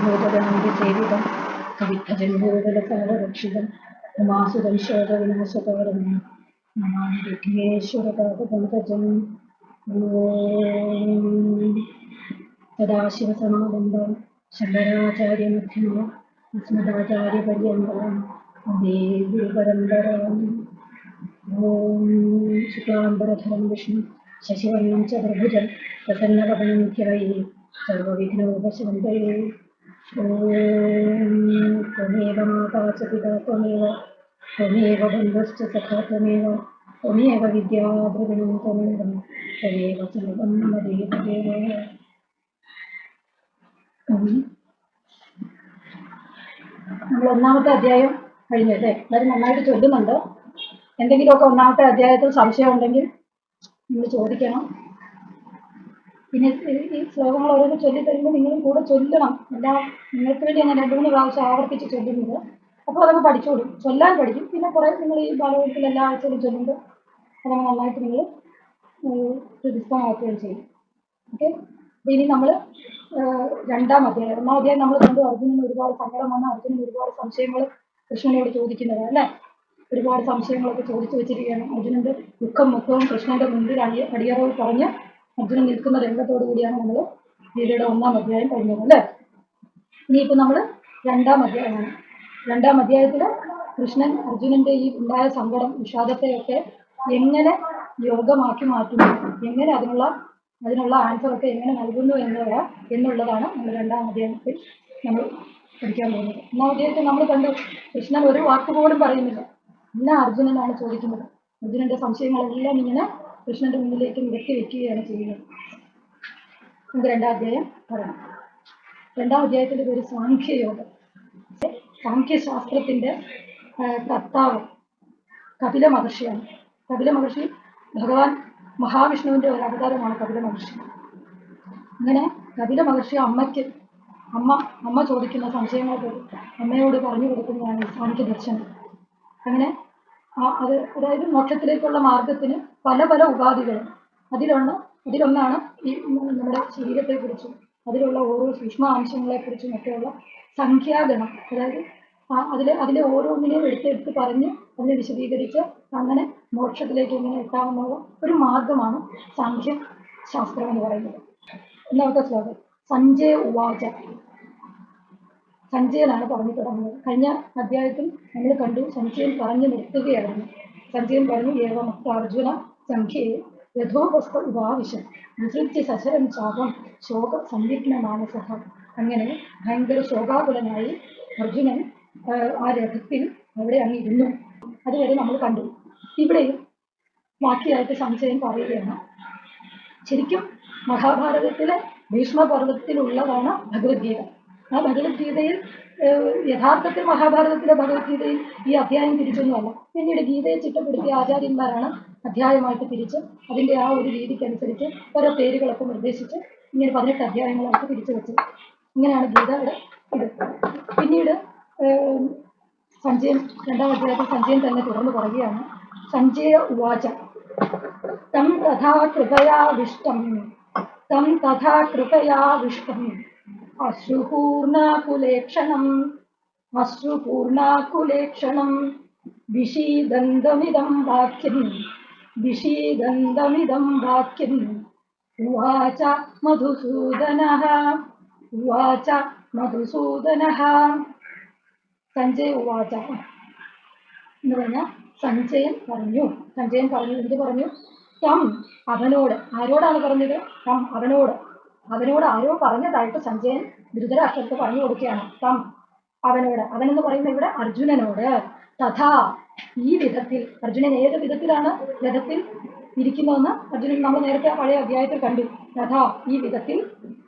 ഭജനോദരാന്തസേവിതം കവിഭജൻഭൂതലസാരരക്ഷിതം ഉമാസുതം ശോകവിനാശകാരം നമാമി വിഘ്നേശ്വരപാദപങ്കജം. സദാശിവസമാരംഭം ശങ്കരാചാര്യമധ്യമം അസ്മദാചാര്യപര്യന്തം വന്ദേ ഗുരുപരമ്പരാം. ഓം ശുക്ലാംബരധരം വിഷ്ണു ശശിവർണം ചതുർഭുജം പ്രസന്നവദനം ധ്യായേ സർവവിഘ്നോപശാന്തയേ. ഓം ത്വമേവ മാതാ ച പിതാ ത്വമേവ ത്വമേവ ബന്ധുശ്ച സഖാ ത്വമേവ ത്വമേവ വിദ്യാദ്രവിണം ത്വമേവ ത്വമേവ സർവം മമ ദേവദേവ. നമ്മൾ ഒന്നാമത്തെ അധ്യായം കഴിഞ്ഞു അല്ലേ? എല്ലാവരും നന്നായിട്ട് ചൊല്ലുന്നുണ്ട്. എന്തെങ്കിലുമൊക്കെ ഒന്നാമത്തെ അധ്യായത്തിൽ സംശയം ഉണ്ടെങ്കിൽ നിങ്ങൾ ചോദിക്കണം. പിന്നെ ഈ ശ്ലോകങ്ങൾ ഓരോന്ന് ചൊല്ലിത്തരുമ്പോൾ നിങ്ങളും കൂടെ ചൊല്ലണം. എല്ലാം നിങ്ങൾക്ക് വേണ്ടി ഞാൻ 2-3 പ്രാവശ്യം ആവർത്തിച്ച് ചൊല്ലുന്നത്. അപ്പോൾ അതൊക്കെ പഠിച്ചോളും, ചൊല്ലാൻ പഠിക്കും. പിന്നെ കുറേ നിങ്ങൾ ഈ ബാലവത്തിൽ എല്ലാ ആഴ്ചയിലും ചൊല്ലുമ്പോൾ അതങ്ങനെ നന്നായിട്ട് നിങ്ങൾ ഹൃദിസ്ഥമാക്കുകയും ചെയ്യും. ഓക്കെ. അപ്പോൾ ഇനി നമ്മൾ 2-ാം അധ്യായം. 1-ാം അധ്യായം നമ്മൾ കണ്ടു. അർജുനന് ഒരുപാട് സങ്കടം വന്ന അർജുനന് ഒരുപാട് സംശയങ്ങൾ കൃഷ്ണനോട് ചോദിക്കുന്നത് അല്ലേ? ഒരുപാട് സംശയങ്ങളൊക്കെ ചോദിച്ചു വെച്ചിരിക്കുകയാണ്. അർജുനന്റെ ദുഃഖം മൊത്തവും കൃഷ്ണന്റെ മുൻപിൽ അടിയറവ് പറഞ്ഞ് അർജുനൻ നിൽക്കുന്ന രംഗത്തോടു കൂടിയാണ് നമ്മൾ ഗീതയുടെ 1-ാം അധ്യായം കഴിഞ്ഞത് അല്ലേ? ഇനിയിപ്പോൾ നമ്മൾ 2-ാം അധ്യായമാണ്. 2-ാം അധ്യായത്തിൽ കൃഷ്ണൻ അർജുനന്റെ ഈ ഉണ്ടായ സങ്കടം വിഷാദത്തെയൊക്കെ എങ്ങനെ യോഗമാക്കി മാറ്റുന്നു, എങ്ങനെ അതിനുള്ള ആൻസറൊക്കെ എങ്ങനെ നൽകുന്നു എന്നുള്ളതാണ് നമ്മൾ 2-ാം അധ്യായത്തിൽ നമ്മൾ പഠിക്കാൻ പോകുന്നത്. 1-ാം അധ്യായത്തിൽ നമ്മൾ കണ്ടു കൃഷ്ണൻ ഒരു വാക്ക് പോലും പറയുന്നില്ല. എല്ലാം അർജുനനാണ് ചോദിക്കുന്നത്. അർജുനന്റെ സംശയങ്ങളെല്ലാം ഇങ്ങനെ കൃഷ്ണന്റെ മുന്നിലേക്ക് നിരത്തി വെക്കുകയാണ് ചെയ്യുന്നത്. നമുക്ക് 2-ാം അധ്യായം പറയാം. 2-ാം അധ്യായത്തിന്റെ പേര് സാഖ്യയോഗം. സാഖ്യശാസ്ത്രത്തിന്റെ കർത്താവ് കപില മഹർഷിയാണ്. കപില മഹർഷി ഭഗവാൻ മഹാവിഷ്ണുവിന്റെ ഒരു അവതാരമാണ് കപില മഹർഷി. അങ്ങനെ കപില മഹർഷി അമ്മ ചോദിക്കുന്ന സംശയങ്ങളൊക്കെ അമ്മയോട് പറഞ്ഞു കൊടുക്കുന്നതാണ് സാഖ്യ ദർശനം. അങ്ങനെ അതായത് മോക്ഷത്തിലേക്കുള്ള മാർഗത്തിന് പല പല ഉപാധികളും അതിലൊന്നാണ് ഈ നമ്മുടെ ശരീരത്തെക്കുറിച്ചും അതിലുള്ള ഓരോ സൂക്ഷ്മാംശങ്ങളെക്കുറിച്ചും ഒക്കെയുള്ള സംഖ്യാഗണം. അതായത് അതിലെ ഓരോന്നിനെയും എടുത്തെടുത്ത് പറഞ്ഞ് അതിനെ വിശദീകരിച്ച് അങ്ങനെ മോക്ഷത്തിലേക്ക് എങ്ങനെ എത്താവുന്ന ഒരു മാർഗമാണ് സാഖ്യ ശാസ്ത്രം എന്ന് പറയുന്നത്. 1-ാമത്തെ ശ്ലോകം. സഞ്ജയ ഉവാച. സഞ്ജയനാണ് പറഞ്ഞു തുടങ്ങുന്നത്. കഴിഞ്ഞ അധ്യായത്തിൽ നമ്മൾ കണ്ടു സഞ്ജയൻ പറഞ്ഞു നിർത്തുകയായിരുന്നു. സഞ്ജയൻ പറഞ്ഞു ഏവമക്ത അർജുന സംഖ്യയെ രഥോപസ്ഥ ഉപാവിശം വിസൃജ്യ സശരം ചാപം ശോക സംവിഘ്ന മാനസഹ. അങ്ങനെ ഭയങ്കര ശോകാകുലനായി അർജുനൻ ആ രഥത്തിൽ അവിടെ അങ്ങിരുന്നു. അതുവരെ നമ്മൾ കണ്ടു. ഇവിടെയും ബാക്കിയായിട്ട് സംശയം പറയുകയാണ്. ശരിക്കും മഹാഭാരതത്തിലെ ഭീഷ്മപർവത്തിലുള്ളതാണ് ഭഗവത്ഗീത. ആ ഭഗവത്ഗീതയിൽ യഥാർത്ഥത്തിൽ മഹാഭാരതത്തിലെ ഭഗവത്ഗീതയിൽ ഈ അധ്യായം തിരിച്ചൊന്നുമല്ല. പിന്നീട് ഗീതയെ ചിട്ടപ്പെടുത്തിയ ആചാര്യന്മാരാണ് അധ്യായമായിട്ട് തിരിച്ച് അതിൻ്റെ ആ ഒരു രീതിക്കനുസരിച്ച് ഓരോ പേരുകളൊക്കെ നിർദ്ദേശിച്ച് ഇങ്ങനെ 18 അധ്യായങ്ങളായിട്ട് തിരിച്ചു വെച്ചത്. ഇങ്ങനെയാണ് ഗീതയുടെ ഇത്. പിന്നീട് സഞ്ജയൻ 2-ാം അധ്യായത്തിൽ സഞ്ജയൻ തന്നെ തുടർന്ന് പറയുകയാണ്. സഞ്ജയ ഉവാച തം തഥാ കൃപയാവിഷ്ടം അശ്രുപൂർണാകുലേക്ഷണം വിഷീദന്തമിദം വാക്യം ഉവാച മധുസൂദനഃ. സഞ്ജയ ഉവാച എന്ന് പറഞ്ഞാൽ സഞ്ജയൻ പറഞ്ഞു. എന്ത് പറഞ്ഞു? തം അവനോട്. ആരോടാണ് പറഞ്ഞത്? തം അവനോട് ആരോ പറഞ്ഞതായിട്ട് സഞ്ജയൻ ധൃതരാഷ്ട്രർക്ക് പറഞ്ഞു കൊടുക്കുകയാണ്. തം അവനോട്. അവനെന്ന് പറയുന്ന ഇവിടെ അർജുനനോട്. തഥാ ഈ വിധത്തിൽ. അർജുനൻ ഏത് വിധത്തിലാണ് രഥത്തിൽ ഇരിക്കുന്നതെന്ന് അർജുനൻ നമ്മൾ നേരത്തെ പഴയ അധ്യായത്തിൽ കണ്ടു. തഥാ ഈ വിധത്തിൽ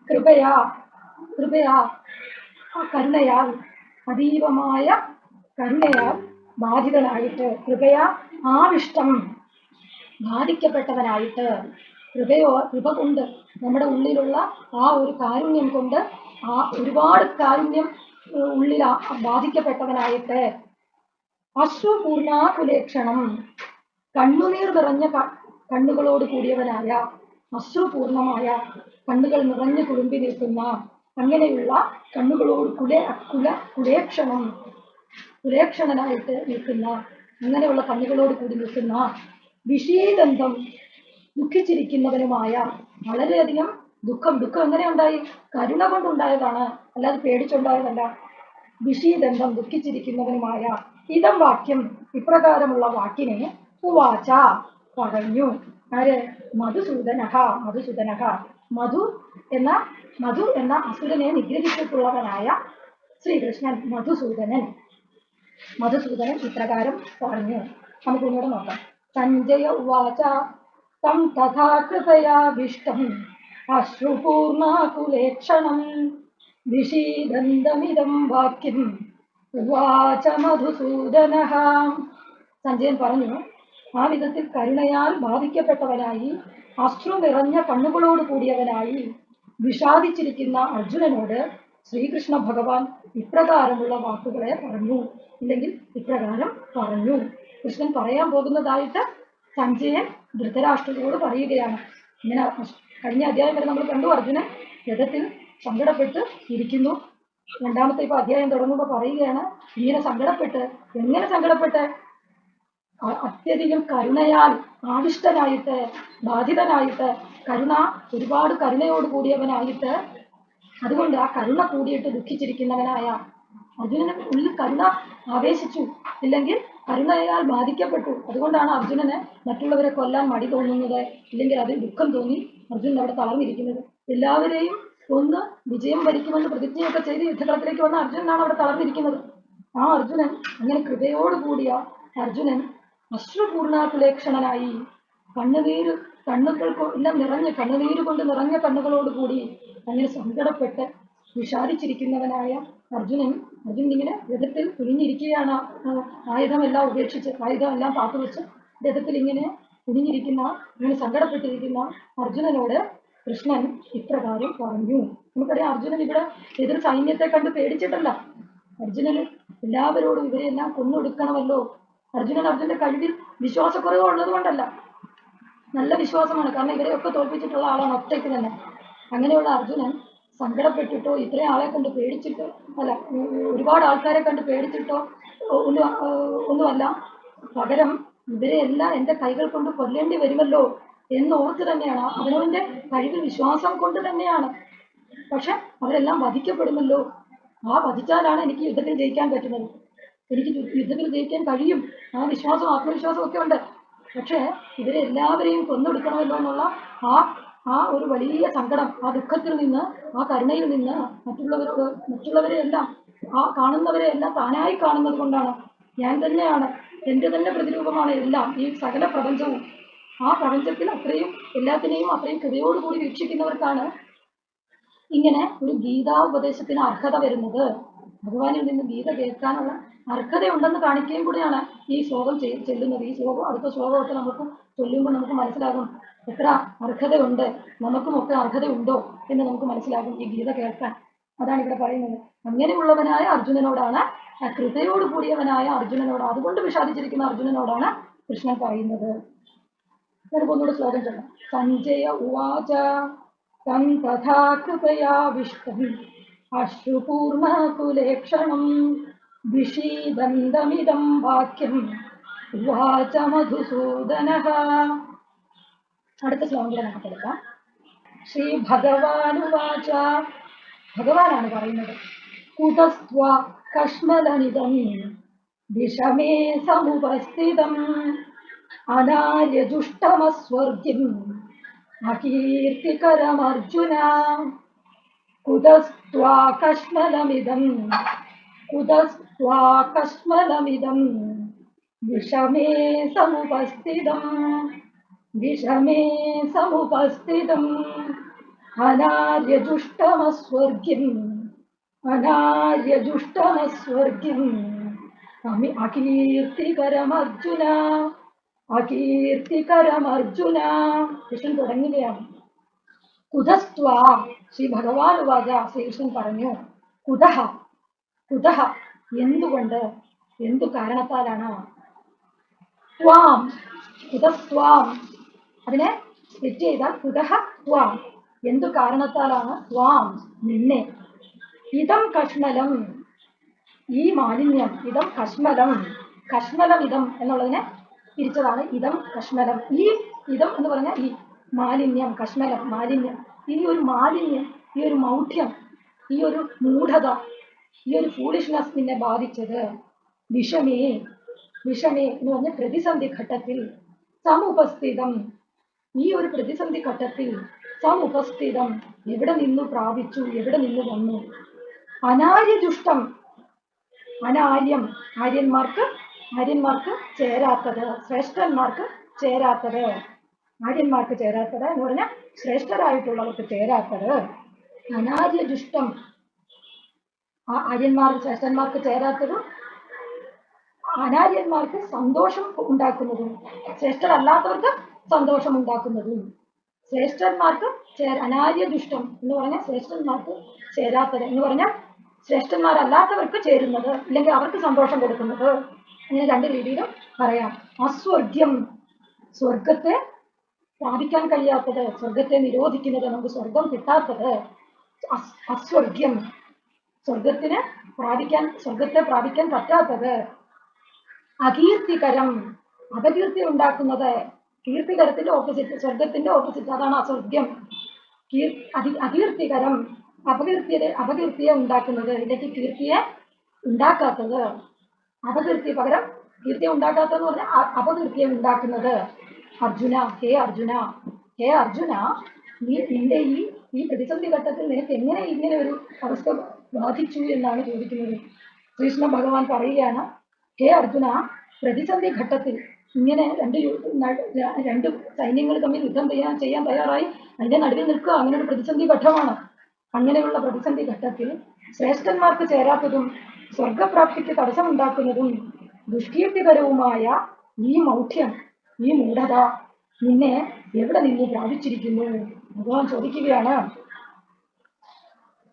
കൃപയാ കരുണയാൽ, അതീവമായ കരുണയാൽ ബാധിതനായിട്ട്, കൃപയാ ആവിഷ്ടം ബാധിക്കപ്പെട്ടവനായിട്ട്, കൃപ കൊണ്ട് നമ്മുടെ ഉള്ളിലുള്ള ആ ഒരു കാരുണ്യം കൊണ്ട് ആ ഒരുപാട് കാരുണ്യം ഉള്ളിൽ ബാധിക്കപ്പെട്ടവനായിട്ട്, അശ്രുപൂർണാകുലേക്ഷണം കണ്ണുനീർ നിറഞ്ഞ കണ്ണുകളോട് കൂടിയവനായ, അശ്രുപൂർണമായ കണ്ണുകൾ നിറഞ്ഞു കുളുമ്പി നിൽക്കുന്ന അങ്ങനെയുള്ള കണ്ണുകളോട് കുലേക്ഷണനായിട്ട് നിൽക്കുന്ന അങ്ങനെയുള്ള കണ്ണുകളോട് കൂടി നിൽക്കുന്ന വിഷീദന്തം ദുഃഖിച്ചിരിക്കുന്നവനുമായ വളരെയധികം ദുഃഖം എങ്ങനെ ഉണ്ടായി? കരുണ കൊണ്ടുണ്ടായതാണ്, അല്ലാതെ പേടിച്ചുണ്ടായതല്ല. വിഷീദന്തം ദുഃഖിച്ചിരിക്കുന്നവനുമായ ഇതം വാക്യം ഇപ്രകാരമുള്ള വാക്കിനെ ഉവാച പറഞ്ഞു. ആര്? മധുസൂദനഃ. മധു എന്ന അസുരനെ നിഗ്രഹിച്ചിട്ടുള്ളവനായ ശ്രീകൃഷ്ണൻ മധുസൂദനൻ ഇപ്രകാരം പറഞ്ഞു. നമുക്ക് ഒന്നുകൂടെ നോക്കാം. സഞ്ജയ ഉവാച തം തഥാ കൃപയാവിഷ്ടം അശ്രുപൂർണാകുലേക്ഷണം വിഷീദന്തമിദം വാക്യം ഉവാച മധുസൂദനഃ. സഞ്ജയൻ പറഞ്ഞു, ആ വിധത്തിൽ കരുണയാൽ ബാധിക്കപ്പെട്ടവനായി അശ്രു നിറഞ്ഞ കണ്ണുകളോട് കൂടിയവനായി വിഷാദിച്ചിരിക്കുന്ന അർജുനനോട് ശ്രീകൃഷ്ണ ഭഗവാൻ ഇപ്രകാരമുള്ള വാക്കുകളെ പറഞ്ഞു, ഇല്ലെങ്കിൽ ഇപ്രകാരം പറഞ്ഞു. കൃഷ്ണൻ പറയാൻ പോകുന്നതായിട്ട് സഞ്ജയൻ ധൃതരാഷ്ട്രരോട് പറയുകയാണ്. ഇങ്ങനെ കഴിഞ്ഞ അധ്യായം വരെ നമ്മൾ കണ്ടു, അർജുനൻ രഥത്തിൽ സങ്കടപ്പെട്ട് ഇരിക്കുന്നു. രണ്ടാമത്തെ ഇപ്പൊ അധ്യായം തുടങ്ങുമ്പോൾ പറയുകയാണ്, ഇങ്ങനെ എങ്ങനെ സങ്കടപ്പെട്ട്? അത്യധികം കരുണയാൽ ആവിഷ്ടനായിട്ട്, ബാധിതനായിട്ട്, ഒരുപാട് കരുണയോട് കൂടിയവനായിട്ട്, അതുകൊണ്ട് ആ കരുണ കൂടിയിട്ട് ദുഃഖിച്ചിരിക്കുന്നവനായ അർജുനന് ഉള്ളിൽ കരുണ ആവേശിച്ചു, ഇല്ലെങ്കിൽ കരുണയാൽ ബാധിക്കപ്പെട്ടു. അതുകൊണ്ടാണ് അർജുനന് മറ്റുള്ളവരെ കൊല്ലാൻ മടി തോന്നുന്നത്, ഇല്ലെങ്കിൽ അതിൽ ദുഃഖം തോന്നി അർജുനൻ അവിടെ തളർന്നിരിക്കുന്നത്. എല്ലാവരെയും ഒന്ന് വിജയം വരിക്കുമെന്ന് പ്രതിജ്ഞയൊക്കെ ചെയ്ത് യുദ്ധകളത്തിലേക്ക് വന്ന അർജുനനാണ് അവിടെ തളർന്നിരിക്കുന്നത്. ആ അർജുനൻ, അങ്ങനെ കൃപയോട് കൂടിയ അർജുനൻ അശ്രുപൂർണാകുലേക്ഷണനായി കണ്ണുകൾക്ക് എല്ലാം കണ്ണുനീര് കൊണ്ട് നിറഞ്ഞ കണ്ണുകളോട് കൂടി അങ്ങനെ സങ്കടപ്പെട്ട് വിഷാദിച്ചിരിക്കുന്നവനായ അർജുനൻ ഇങ്ങനെ രഥത്തിൽ കുനിഞ്ഞിരിക്കുകയാണ്. ആയുധമെല്ലാം ഉപേക്ഷിച്ച്, ആയുധമെല്ലാം കാത്തുവെച്ച് രഥത്തിൽ ഇങ്ങനെ ഇങ്ങനെ സങ്കടപ്പെട്ടിരിക്കുന്ന അർജുനനോട് കൃഷ്ണൻ ഇപ്രകാരം പറഞ്ഞു. നമുക്കറിയാം, അർജുനൻ ഇവിടെ എതിർ സൈന്യത്തെ കണ്ട് പേടിച്ചിട്ടല്ല. അർജുനന് എല്ലാവരോടും ഇവരെല്ലാം കൊന്നൊടുക്കണമല്ലോ. അർജുനന്റെ കഴിവിൽ വിശ്വാസക്കുറവ് ഉള്ളത് കൊണ്ടല്ല, നല്ല വിശ്വാസമാണ്. കാരണം ഇവരെയൊക്കെ തോൽപ്പിച്ചിട്ടുള്ള ആളാണ് ഒറ്റയ്ക്ക് തന്നെ. അങ്ങനെയുള്ള അർജുനൻ സങ്കടപ്പെട്ടിട്ടോ ഇത്രയും ആളെ കണ്ട് പേടിച്ചിട്ടോ അല്ല, ഒരുപാട് ആൾക്കാരെ കണ്ട് പേടിച്ചിട്ടോ ഒന്നുമല്ല. പകരം ഇവരെയെല്ലാം എൻ്റെ കൈകൾ കൊണ്ട് കൊല്ലേണ്ടി വരുമല്ലോ എന്നോർത്ത് തന്നെയാണ്, അവനവന്റെ കഴിവിൽ വിശ്വാസം കൊണ്ട് തന്നെയാണ്. പക്ഷെ അവരെല്ലാം വധിക്കപ്പെടുമല്ലോ, ആ വധിച്ചാലാണ് എനിക്ക് യുദ്ധത്തിൽ ജയിക്കാൻ പറ്റുന്നത്, എനിക്ക് യുദ്ധത്തിൽ ജയിക്കാൻ കഴിയും, ആ വിശ്വാസം ആത്മവിശ്വാസം ഒക്കെ ഉണ്ട്. പക്ഷെ ഇവരെല്ലാവരെയും കൊന്നൊടുക്കണമല്ലോ എന്നുള്ള ആ ഒരു വലിയ സങ്കടം, ആ ദുഃഖത്തിൽ നിന്ന്, ആ കരുണയിൽ നിന്ന് മറ്റുള്ളവരെ എല്ലാം, ആ കാണുന്നവരെ എല്ലാം താനായി കാണുന്നത് കൊണ്ടാണ്. ഞാൻ തന്നെയാണ്, എൻ്റെ തന്നെ പ്രതിരൂപമാണ് എല്ലാം, ഈ സകല പ്രപഞ്ചവും. ആ പ്രപഞ്ചത്തിൽ എല്ലാത്തിനെയും അത്രയും കൃപയോടുകൂടി വീക്ഷിക്കുന്നവർക്കാണ് ഇങ്ങനെ ഒരു ഗീതാപദേശത്തിന് അർഹത വരുന്നത്. ഭഗവാനിൽ നിന്ന് ഗീത കേൾക്കാനുള്ള അർഹതയുണ്ടെന്ന് കാണിക്കുകയും കൂടിയാണ് ഈ ശ്ലോകം ചെല്ലുന്നത്. ഈ ശ്ലോകം, അടുത്ത ശ്ലോകമൊക്കെ നമുക്ക് ചൊല്ലുമ്പോൾ നമുക്ക് മനസ്സിലാകും എത്ര അർഹതയുണ്ട്, നമുക്കുമൊക്കെ അർഹതയുണ്ടോ എന്ന് നമുക്ക് മനസ്സിലാകും ഈ ഗീത കേൾക്കാൻ. അതാണ് ഇവിടെ പറയുന്നത്. അങ്ങനെയുള്ളവനായ അർജുനനോടാണ്, കൃപയോട് കൂടിയവനായ അർജുനനോട്, അതുകൊണ്ട് വിഷാദിച്ചിരിക്കുന്ന അർജുനനോടാണ് കൃഷ്ണൻ പറയുന്നത്. ഒന്നുകൂടെ ശ്ലോകം ചൊല്ലാം. സഞ്ജയ ഉവാച തം തഥാ കൃപയാവിഷ്ടം അശ്രുപൂർണകുലേക്ഷണം വിഷീദന്തമിദം വാക്യം ഉവാച മധുസൂദനഃ. അടുത്ത ശ്ലോകം കൂടെ നമുക്ക് എടുക്കാം. ശ്രീ ഭഗവാനുവാച. ഭഗവാനാണ് പറയുന്നത്. കുതസ്ത്വാ കശ്മലനിദം വിഷമേ സമുപസ്ഥിതം അനാര്യജുഷ്ടമസ്വർഗ്യം അകീർത്തികരമർജുന. കുതസ്ത്വാ കശ്മലമിദം വിഷമേ സമുപസ്ഥിതം അനാര്യജുഷ്ടമസ്വർഗ്യം അകീർത്തികരമർജുന. കൃഷ്ണൻ തുടങ്ങുകയാണ്. കുതസ്ത്വാ, ശ്രീ ഭഗവാൻ വാച, ശ്രീകൃഷ്ണൻ പറഞ്ഞു. കുതഹ, എന്തുകൊണ്ട്, എന്തു കാരണത്താലാണ്? ത്വാം, കുതസ്ത്വാം, അതിനെ സ്പ്ലിറ്റ് ചെയ്താൽ കുതഹ ത്വാം, എന്തു കാരണത്താലാണ് ത്വാം നിന്നെ, ഇതം കഷ്മലം ഈ മാലിന്യം, ഇതം കഷ്മലം, കഷ്മലം ഇതം എന്നുള്ളതിനെ തിരിച്ചതാണ് ഇതം കഷ്മലം. ഈ ഇതം എന്ന് പറഞ്ഞാൽ ഈ മാലിന്യം, കഷ്മലം മാലിന്യം, ഈ ഒരു മാലിന്യം, ഈ ഒരു മൗഢ്യം, ഈ ഒരു മൂഢത, ഈ ഒരു ഫൂളിഷ്നെസ് നിന്നെ ബാധിച്ചത്. വിഷമേ, വിഷമേ എന്ന് പറഞ്ഞ പ്രതിസന്ധി ഘട്ടത്തിൽ, സമുപസ്ഥിതം ഈ ഒരു പ്രതിസന്ധി ഘട്ടത്തിൽ, സമുപസ്ഥിതം എവിടെ നിന്ന് പ്രാപിച്ചു, എവിടെ നിന്ന് വന്നു, അനാര്യജുഷ്ടം അനാര്യം ആര്യന്മാർക്ക് ചേരാത്തത്, ശ്രേഷ്ഠന്മാർക്ക് ചേരാത്തത്, ആര്യന്മാർക്ക് ചേരാത്തത് എന്ന് പറഞ്ഞാൽ ശ്രേഷ്ഠരായിട്ടുള്ളവർക്ക് ചേരാത്തത്, അനാര്യജുഷ്ടം ശ്രേഷ്ഠന്മാർക്ക് ചേരാത്തതും അനാര്യന്മാർക്ക് സന്തോഷം ഉണ്ടാക്കുന്നതും ശ്രേഷ്ഠരല്ലാത്തവർക്ക് സന്തോഷം ഉണ്ടാക്കുന്നതും, ശ്രേഷ്ഠന്മാർക്ക് അനാര്യദുഷ്ടം എന്ന് പറഞ്ഞാൽ ശ്രേഷ്ഠന്മാർക്ക് ചേരാത്തത് എന്ന് പറഞ്ഞാൽ ശ്രേഷ്ഠന്മാരല്ലാത്തവർക്ക് ചേരുന്നത്, അല്ലെങ്കിൽ അവർക്ക് സന്തോഷം കൊടുക്കുന്നത്. അങ്ങനെ രണ്ട് രീതിയിലും പറയാം. അസ്വർഗ്യം സ്വർഗത്തെ പ്രാപിക്കാൻ കഴിയാത്തത്, സ്വർഗത്തെ നിരോധിക്കുന്നത്, നമുക്ക് സ്വർഗം കിട്ടാത്തത്. അസ്വർഗ്യം സ്വർഗത്തെ പ്രാപിക്കാൻ പറ്റാത്തത്. അകീർത്തികരം അപകീർത്തി ഉണ്ടാക്കുന്നത്, കീർത്തികരത്തിന്റെ ഓപ്പോസിറ്റ്, സ്വർഗത്തിന്റെ ഓപ്പോസിറ്റ്, അതാണ് അസ്വർഗ്യം. അകീർത്തികരം അപകീർത്തിയെ ഉണ്ടാക്കുന്നത്, അല്ലെങ്കിൽ കീർത്തിയെ ഉണ്ടാക്കാത്തത്. അപകീർത്തി പകരം കീർത്തിയെ ഉണ്ടാക്കാത്തതെന്ന് പറഞ്ഞാൽ അപകീർത്തിയെ ഉണ്ടാക്കുന്നത്. അർജുന, ഹേ അർജുന, ഹേ അർജുന, നിന്റെ ഈ പ്രതിസന്ധി ഘട്ടത്തിൽ നിനക്ക് എങ്ങനെ ഇങ്ങനെ ഒരു അവസ്ഥ ബാധിച്ചു എന്നാണ് ചോദിക്കുന്നത്. ശ്രീകൃഷ്ണ ഭഗവാൻ പറയുകയാണ്, ഹേ അർജുന, പ്രതിസന്ധി ഘട്ടത്തിൽ ഇങ്ങനെ രണ്ട് സൈന്യങ്ങൾ തമ്മിൽ യുദ്ധം ചെയ്യാൻ തയ്യാറായി അതിന്റെ നടുവിൽ നിൽക്കുക, അങ്ങനെ ഒരു പ്രതിസന്ധി ഘട്ടമാണ്. അങ്ങനെയുള്ള പ്രതിസന്ധി ഘട്ടത്തിൽ ശ്രേഷ്ഠന്മാർക്ക് ചേരാത്തതും സ്വർഗപ്രാപ്തിക്ക് തടസ്സമുണ്ടാക്കുന്നതും ദുഷ്കീർത്തികരവുമായ ഈ മൗഢ്യം, ഈ മൂഢത നിന്നെ എവിടെ നിന്ന് പ്രാപിച്ചിരിക്കുന്നു? ഭഗവാൻ ചോദിക്കുകയാണ്.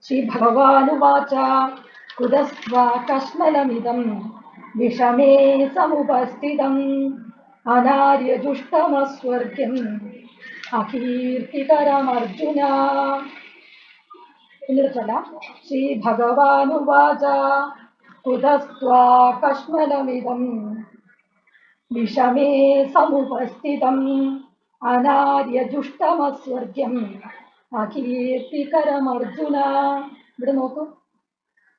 ശ്രീ ഭഗവാനുവാച കുതസ്ത്വാ കശ്മലമിദം വിഷമേ സമുപസ്ഥിതം അനാര്യജുഷ്ടമസ്വർഗ്യം അകീർത്തികരമർജുന. ശ്രീ ഭഗവാനുവാച കുതസ്ത്വാ കശ്മലമിദം വിഷമേ സമുപസ്ഥിതം അനാര്യജുഷ്ടമസ്വർഗ്യം അകീർത്തികരമർജുന. ഇവിടെ നോക്കൂ,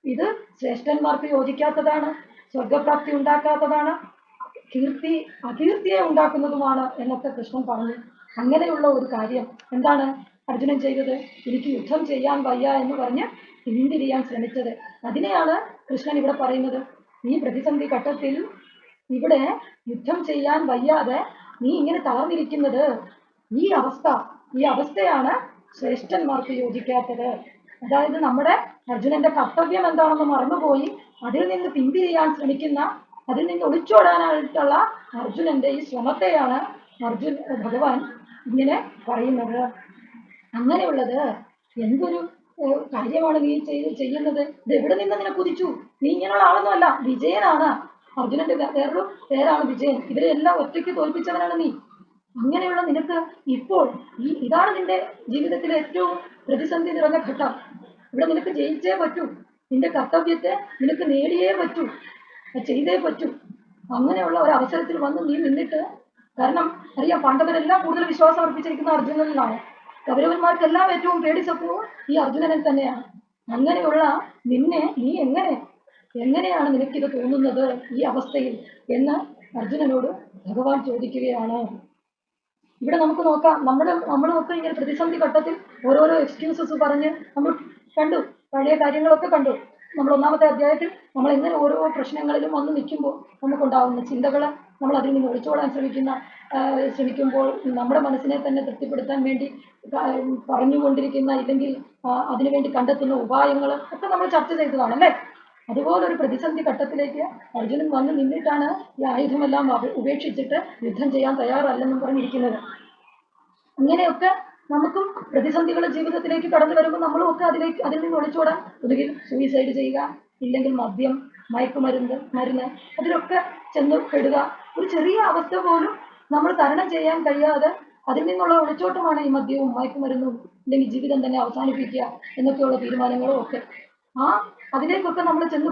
ഇത് ശ്രേഷ്ഠന്മാർക്ക് യോജിക്കാത്തതാണ്, സ്വർഗപ്രാപ്തി ഉണ്ടാക്കാത്തതാണ്, അകീർത്തിയെ ഉണ്ടാക്കുന്നതുമാണ് എന്നൊക്കെ കൃഷ്ണൻ പറഞ്ഞു. അങ്ങനെയുള്ള ഒരു കാര്യം എന്താണ് അർജുനൻ ചെയ്തത്? എനിക്ക് യുദ്ധം ചെയ്യാൻ വയ്യ എന്ന് പറഞ്ഞ് പിന്തിരിയാൻ ശ്രമിച്ചത്. അതിനെയാണ് കൃഷ്ണൻ ഇവിടെ പറയുന്നത്. ഈ പ്രതിസന്ധി ഘട്ടത്തിൽ ഇവിടെ യുദ്ധം ചെയ്യാൻ വയ്യാതെ നീ ഇങ്ങനെ തളർന്നിരിക്കുന്നത്, ഈ അവസ്ഥയാണ് ശ്രേഷ്ഠന്മാർക്ക് യോജിക്കാത്തത്. അതായത് നമ്മുടെ അർജുനന്റെ കർത്തവ്യം എന്താണെന്ന് മറന്നുപോയി അതിൽ നിന്ന് പിന്തിരിയാൻ ശ്രമിക്കുന്ന, അതിൽ നിന്ന് ഒളിച്ചോടാനായിട്ടുള്ള അർജുനന്റെ ഈ ശ്രമത്തെയാണ് ഭഗവാൻ ഇങ്ങനെ പറയുന്നത്. അങ്ങനെയുള്ളത് എന്തൊരു കാര്യമാണ് നീ ചെയ്യുന്നത്? ഇത് എവിടെ നിന്ന് നിന്നെ കുതിച്ചു? നീ ഇങ്ങനെയുള്ള ആളൊന്നും അല്ല, വിജയനാണ്. അർജുനന്റെ വേറൊരു പേരാണ് വിജയൻ. ഇവരെല്ലാം ഒറ്റയ്ക്ക് തോൽപ്പിച്ചവനാണ് നീ. അങ്ങനെയുള്ള നിനക്ക് ഇപ്പോൾ ഇതാണ് നിന്റെ ജീവിതത്തിലെ ഏറ്റവും പ്രതിസന്ധി നിറഞ്ഞ ഘട്ടം. ഇവിടെ നിനക്ക് ജയിച്ചേ പറ്റൂ, നിന്റെ കർത്തവ്യത്തെ നിനക്ക് നേടിയേ പറ്റൂ, ചെയ്തേ പറ്റൂ. അങ്ങനെയുള്ള ഒരു അവസരത്തിൽ വന്ന് നീ നിന്നിട്ട്, കാരണം അറിയാം, പാണ്ഡവരെല്ലാം കൂടുതൽ വിശ്വാസം അർപ്പിച്ചിരിക്കുന്ന അർജുനനിലാണ്. കൗരവന്മാർക്കെല്ലാം ഏറ്റവും പേടി സ്വപ്നവും ഈ അർജുനനിൽ തന്നെയാണ്. അങ്ങനെയുള്ള നിന്നെ നീ എങ്ങനെയാണ് നിനക്കിത് തോന്നുന്നത് ഈ അവസ്ഥയിൽ എന്ന് അർജുനനോട് ഭഗവാൻ ചോദിക്കുകയാണ്. ഇവിടെ നമുക്ക് നോക്കാം, നമ്മളൊക്കെ ഇങ്ങനെ പ്രതിസന്ധി ഘട്ടത്തിൽ ഓരോരോ എക്സ്ക്യൂസസ് പറഞ്ഞ് നമ്മൾ കണ്ടു, പഴയ കാര്യങ്ങളൊക്കെ കണ്ടു. നമ്മൾ ഒന്നാമത്തെ അധ്യായത്തിൽ നമ്മൾ എങ്ങനെ ഓരോ പ്രശ്നങ്ങളിലും വന്ന് നിൽക്കുമ്പോൾ നമുക്കുണ്ടാകുന്ന ചിന്തകൾ, നമ്മൾ അതിൽ നിന്ന് ഒളിച്ചോടാൻ ശ്രമിക്കുമ്പോൾ നമ്മുടെ മനസ്സിനെ തന്നെ തൃപ്തിപ്പെടുത്താൻ വേണ്ടി പറഞ്ഞുകൊണ്ടിരിക്കുന്ന, ഇല്ലെങ്കിൽ അതിനുവേണ്ടി കണ്ടെത്തുന്ന ഉപായങ്ങൾ ഒക്കെ നമ്മൾ ചർച്ച ചെയ്തതാണ് അല്ലേ. അതുപോലൊരു പ്രതിസന്ധി ഘട്ടത്തിലേക്ക് അർജുനൻ വന്ന് നിന്നിട്ടാണ് ഈ ആയുധമെല്ലാം ഉപേക്ഷിച്ചിട്ട് യുദ്ധം ചെയ്യാൻ തയ്യാറല്ലെന്നും പറഞ്ഞിരിക്കുന്നത്. ഇങ്ങനെയൊക്കെ നമുക്കും പ്രതിസന്ധികൾ ജീവിതത്തിലേക്ക് കടന്നു വരുമ്പോൾ നമ്മളും ഒക്കെ അതിൽ നിന്ന് ഒളിച്ചോടാൻ, ഒന്നുകിൽ സൂയിസൈഡ് ചെയ്യുക, ഇല്ലെങ്കിൽ മദ്യം, മയക്കുമരുന്ന് അതിലൊക്കെ ചെന്ന് പെടുക. ഒരു ചെറിയ അവസ്ഥ പോലും നമ്മൾ തരണം ചെയ്യാൻ കഴിയാതെ അതിൽ നിന്നുള്ള ഒളിച്ചോട്ടമാണ് ഈ മദ്യവും മയക്കുമരുന്നും അല്ലെങ്കിൽ ജീവിതം തന്നെ അവസാനിപ്പിക്കുക എന്നൊക്കെയുള്ള തീരുമാനങ്ങളും ഒക്കെ. അതിലേക്കൊക്കെ നമ്മൾ ചെന്ന്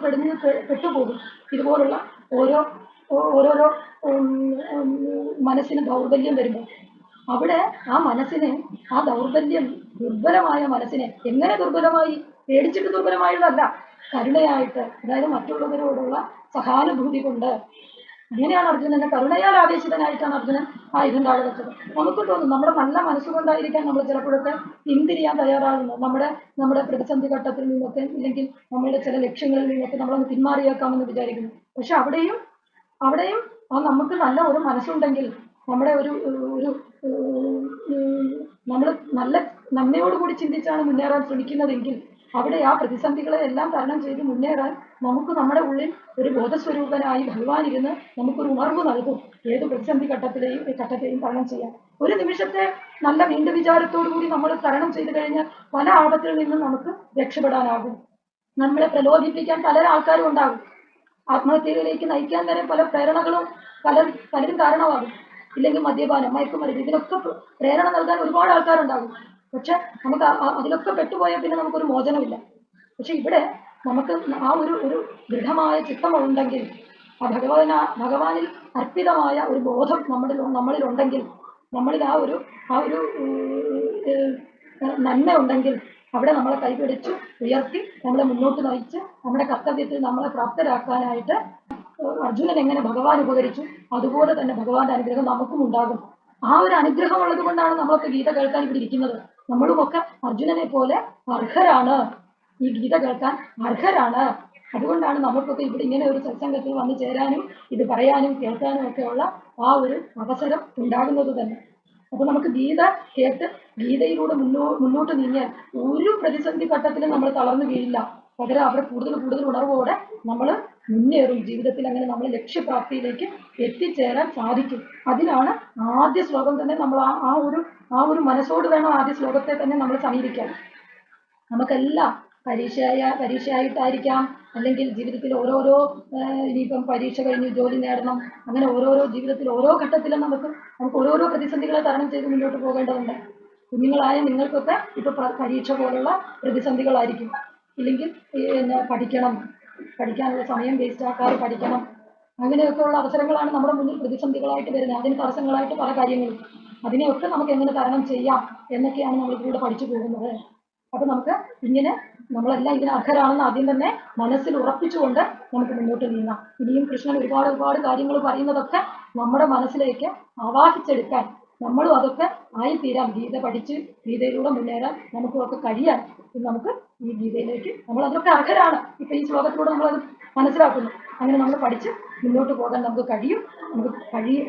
പെട്ടുപോകും. ഇതുപോലുള്ള ഓരോരോ മനസ്സിന് ദൗർബല്യം വരുമ്പോൾ അവിടെ ആ മനസ്സിനെ, ആ ദൗർബല്യം, ദുർബലമായ മനസ്സിനെ എങ്ങനെ ദുർബലമായി, പേടിച്ചിട്ട് ദുർബലമായതല്ല, കരുണയായിട്ട്, അതായത് മറ്റുള്ളവരോടുള്ള സഹാനുഭൂതി കൊണ്ട്. അങ്ങനെയാണ് അർജുനനെ കരുണയാൽ ആവേശിതനായിട്ടാണ് അർജുനൻ ആയുധം താഴെ വെച്ചത്. നമുക്ക് തോന്നും നമ്മുടെ നല്ല മനസ്സുകൊണ്ടായിരിക്കാം നമ്മൾ ചിലപ്പോഴൊക്കെ പിന്തിരിയാൻ തയ്യാറാകുന്നത്, നമ്മുടെ പ്രതിസന്ധി ഘട്ടത്തിൽ നിന്നൊക്കെ, ഇല്ലെങ്കിൽ നമ്മളുടെ ചില ലക്ഷ്യങ്ങളിൽ നിന്നൊക്കെ നമ്മളൊന്ന് പിന്മാറിയേക്കാമെന്ന് വിചാരിക്കുന്നു. പക്ഷെ അവിടെയും നമുക്ക് നല്ല ഒരു മനസ്സുണ്ടെങ്കിൽ, നമ്മുടെ ഒരു നമ്മൾ നല്ല നന്മയോടുകൂടി ചിന്തിച്ചാണ് മുന്നേറാൻ ശ്രമിക്കുന്നതെങ്കിൽ അവിടെ ആ പ്രതിസന്ധികളെ എല്ലാം തരണം ചെയ്ത് മുന്നേറാൻ നമുക്ക് നമ്മുടെ ഉള്ളിൽ ഒരു ബോധസ്വരൂപനായി ഭഗവാൻ ഇരുന്ന് നമുക്കൊരു ഉണർവ് നൽകും. ഏത് പ്രതിസന്ധി ഘട്ടത്തെയും തരണം ചെയ്യാൻ. ഒരു നിമിഷത്തെ നല്ല വീണ്ടും വിചാരത്തോടു കൂടി നമ്മൾ തരണം ചെയ്തു കഴിഞ്ഞാൽ പല ആപത്തിൽ നിന്നും നമുക്ക് രക്ഷപ്പെടാനാകും. നമ്മളെ പ്രലോഭിപ്പിക്കാൻ പല ആൾക്കാരും ഉണ്ടാകും. ആത്മഹത്യയിലേക്ക് നയിക്കാൻ വരെ പല പ്രേരണകളും പലരും കാരണമാകും. ഇല്ലെങ്കിൽ മദ്യപാനം, മയക്കുമരുന്ന്, ഇതിനൊക്കെ പ്രേരണ നൽകാൻ ഒരുപാട് ആൾക്കാരുണ്ടാകും. പക്ഷെ നമുക്ക് അതിലൊക്കെ പെട്ടുപോയാൽ പിന്നെ നമുക്കൊരു മോചനമില്ല. പക്ഷെ ഇവിടെ നമുക്ക് ആ ഒരു ദൃഢമായ ചിത്തം ഉണ്ടെങ്കിൽ, ആ ഭഗവാനിൽ അർപ്പിതമായ ഒരു ബോധം നമ്മളിൽ ഉണ്ടെങ്കിൽ, നമ്മളിൽ ആ ഒരു നന്മ ഉണ്ടെങ്കിൽ അവിടെ നമ്മളെ കൈപിടിച്ച് ഉയർത്തി നമ്മളെ മുന്നോട്ട് നയിച്ച് നമ്മുടെ കർത്തവ്യത്തിൽ നമ്മളെ പ്രാപ്തരാക്കാനായിട്ട് അർജുനൻ എങ്ങനെ ഭഗവാൻ ഉപകരിച്ചു, അതുപോലെ തന്നെ ഭഗവാന്റെ അനുഗ്രഹം നമുക്കും ഉണ്ടാകും. ആ ഒരു അനുഗ്രഹം ഉള്ളത് കൊണ്ടാണ് നമ്മളൊക്കെ ഗീത കേൾക്കാൻ ഇവിടെ ഇരിക്കുന്നത്. നമ്മളുമൊക്കെ അർജുനനെ പോലെ അർഹരാണ്, ഈ ഗീത കേൾക്കാൻ അർഹരാണ്. അതുകൊണ്ടാണ് നമുക്കൊക്കെ ഇവിടെ ഇങ്ങനെ ഒരു സത്സംഗത്തിൽ വന്നു ചേരാനും ഇത് പറയാനും കേൾക്കാനും ഒക്കെയുള്ള ആ ഒരു അവസരം ഉണ്ടാകുന്നത് തന്നെ. അപ്പൊ നമുക്ക് ഗീത കേട്ട് ഗീതയിലൂടെ മുന്നോട്ട് നീങ്ങിയാൽ ഒരു പ്രതിസന്ധി ഘട്ടത്തിലും നമ്മൾ തളർന്നു വീഴില്ല. പകരം അവിടെ കൂടുതൽ ഉണർവോടെ നമ്മൾ മുന്നേറും. ജീവിതത്തിൽ അങ്ങനെ നമ്മൾ ലക്ഷ്യപ്രാപ്തിയിലേക്ക് എത്തിച്ചേരാൻ സാധിക്കും. അതിനാണ് ആദ്യ ശ്ലോകം തന്നെ നമ്മൾ ആ ഒരു മനസ്സോട് വേണം ആദ്യ ശ്ലോകത്തെ തന്നെ നമ്മൾ സമീപിക്കാൻ. നമുക്കെല്ലാം പരീക്ഷയായിട്ടായിരിക്കാം, അല്ലെങ്കിൽ ജീവിതത്തിൽ ഓരോരോ ഇനിയിപ്പം പരീക്ഷ കഴിഞ്ഞ് ജോലി നേടണം, അങ്ങനെ ഓരോരോ ജീവിതത്തിൽ ഓരോ ഘട്ടത്തിലും നമുക്ക് ഓരോരോ പ്രതിസന്ധികളെ തരണം ചെയ്ത് മുന്നോട്ട് പോകേണ്ടതുണ്ട്. കുഞ്ഞുങ്ങളായ നിങ്ങൾക്കൊക്കെ ഇപ്പൊ പരീക്ഷ പോലുള്ള പ്രതിസന്ധികളായിരിക്കും. ഇല്ലെങ്കിൽ പഠിക്കാനുള്ള സമയം വേസ്റ്റ് ആക്കാതെ പഠിക്കണം, അങ്ങനെയൊക്കെയുള്ള അവസരങ്ങളാണ് നമ്മുടെ മുന്നിൽ പ്രതിസന്ധികളായിട്ട് വരുന്നത്. അതിന് തടസ്സങ്ങളായിട്ട് പല കാര്യങ്ങളും. അതിനെയൊക്കെ നമുക്ക് എങ്ങനെ തരണം ചെയ്യാം എന്നൊക്കെയാണ് നമ്മൾ ഇതിലൂടെ പഠിച്ചു പോകുന്നത്. അപ്പൊ നമുക്ക് ഇങ്ങനെ നമ്മളെല്ലാം ഇതിന് അർഹരാണെന്ന് ആദ്യം തന്നെ മനസ്സിൽ ഉറപ്പിച്ചുകൊണ്ട് നമുക്ക് മുന്നോട്ട് നീങ്ങാം. ഇനിയും കൃഷ്ണൻ ഒരുപാട് കാര്യങ്ങൾ പറയുന്നതൊക്കെ നമ്മുടെ മനസ്സിലേക്ക് ആവാഹിച്ചെടുക്കാൻ നമ്മളും അതൊക്കെ ആയിത്തീരാം. ഗീത പഠിച്ച് ഗീതയിലൂടെ മുന്നേറാൻ നമുക്കും ഒക്കെ കഴിയാൻ നമുക്ക് ഈ ഗീതയിലേക്ക് നമ്മൾ അതൊക്കെ അർഹരാണ്. ഇപ്പൊ ഈ ശ്ലോകത്തിലൂടെ നമ്മളത് മനസ്സിലാക്കുന്നു. അങ്ങനെ നമ്മൾ പഠിച്ച് മുന്നോട്ട് പോകാൻ നമുക്ക് കഴിയും.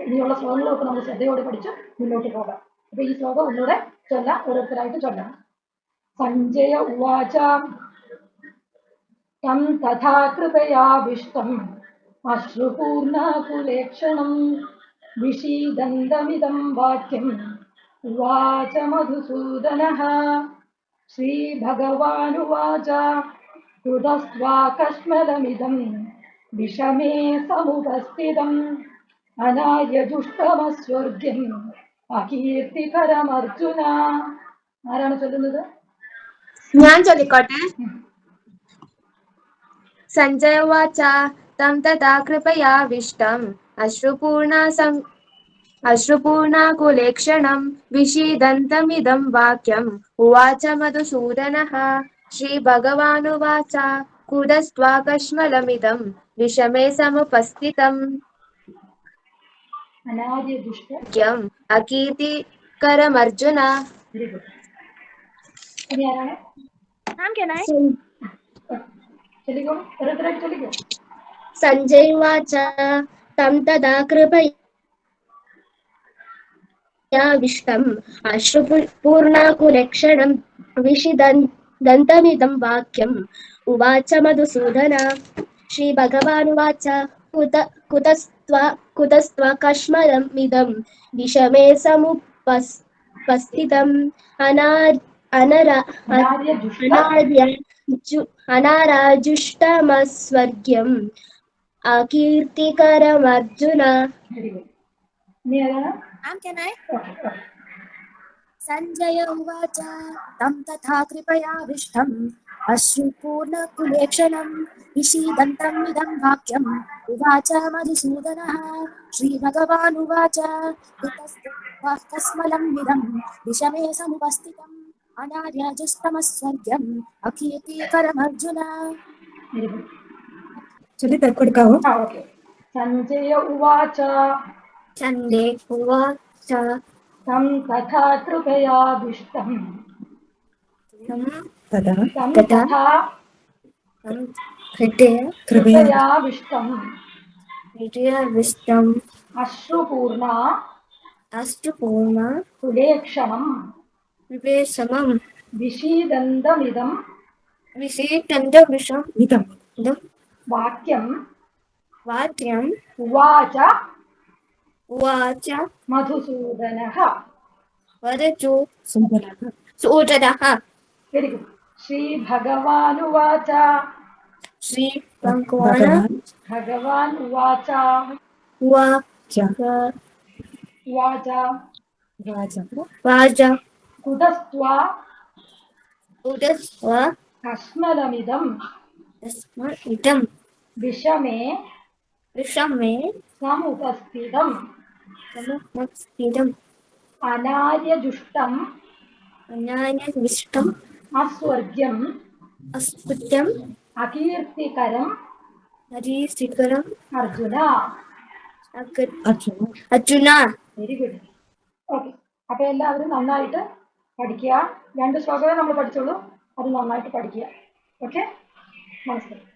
ഇനിയുള്ള ശ്ലോകങ്ങളൊക്കെ നമ്മൾ ശ്രദ്ധയോടെ പഠിച്ച് മുന്നോട്ട് പോകാം. അപ്പൊ ഈ ശ്ലോകം ഒന്നുകൂടെ ചൊല്ലാം, ഓരോരുത്തരായിട്ട് ചൊല്ലാം. സഞ്ജയ ഉവാച തം തഥാ കൃപയാവിഷ്ടം അശ്രുപൂർണകുലേക്ഷണം വിഷീദന്തമിദം വാക്യം ഉവാച മധുസൂദനഃ. ശ്രീഭഗവാനുവാച കൃതസ്ത്വാകശ്മലമിദം വിഷമേ സമുപസ്ഥിതം അനാര്യജുഷ്ടമസ്വർഗ്യം അകീർത്തികരമർജുന. ആരാണ് ചൊല്ലുന്നത്? ഞാൻ ചൊല്ലിക്കോട്ടെ. സഞ്ജയ ഉവാച തം തഥാ കൃപയാവിഷ്ടം അശ്രുപൂർണകുലേക്ഷണം വിഷീദന്തമിദം വാക്യം ഉവാച മധുസൂദനഃ. ശ്രീഭഗവാനുവാച കുതസ്ത്വാകശ്മലമിദം വിഷമേ സമുപസ്ഥിതം അനാര്യജുഷ്ടം അകീർത്തികരമർജുന. ഇനി ആരാണ്? സഞ്ജയ ഉവാച തം തഥാ കൃപയാവിഷ്ടം അശ്രുപൂർണകുലേക്ഷണം വിഷീദന്തമിദം വാക്യം ഉവാച മധുസൂദന. ശ്രീഭഗവാനുവാച കുതസ്ത്വാകശ്മലമിദം വിഷമേ സമുപസ്ഥിതം അനാര്യജുഷ്ടമസ്വർഗ്യം അകീർത്തികരമർജുന. सञ्जय उवाच तं तथा कृपयाविष्टम् अश्रुपूर्णकुलेक्षणं विषीदन्तमिदं वाक्यम् उवाच मधुसूदनः श्रीभगवानुवाच इतस्ततः कस्मलं मिदं विषमे समुपस्थितम् अनार्यजुष्टमस्वर्ग्यम् अकीर्तिकरमर्जुन वेरि गुड चलिए तत्पड़काओ ओके सञ्जय उवाच चन्दे उवाच तं तथा कृपयाविष्टम् तदा तं तथा तथा कृपयाविष्टम् हृदयविष्टम् अश्रुपूर्णा अष्टपूर्णा कुलेक्षणम् विवेशमं विषीदन्तमिदं विषेदन्तविषम् इदं वाक्यम् वाक्यम् उवाच उवाच मधुसूदनः वदतु सूदनः वेरि गुड श्रीभगवानुवाच श्रीभगवान् भगवान् उवाच उवाच उवाच वाच कुतस्त्वा उदस्व कस्मलमिदं इदं विषमे विषमे समुपस्थितम् समस्थितम् अनार्यजुष्टम् अनायविष्टम् अस्वर्ग्यम् अस्फुटम् अकीर्तिकरम् हरिशिखरम् Arjuna Arjuna very good okay അപ്പൊ എല്ലാവരും നന്നായിട്ട് പഠിക്കുക 2 ശ്ലോകമേ നമ്മൾ പഠിച്ചോളൂ അത് നന്നായിട്ട് പഠിക്കുക ഓക്കെ നമസ്കാരം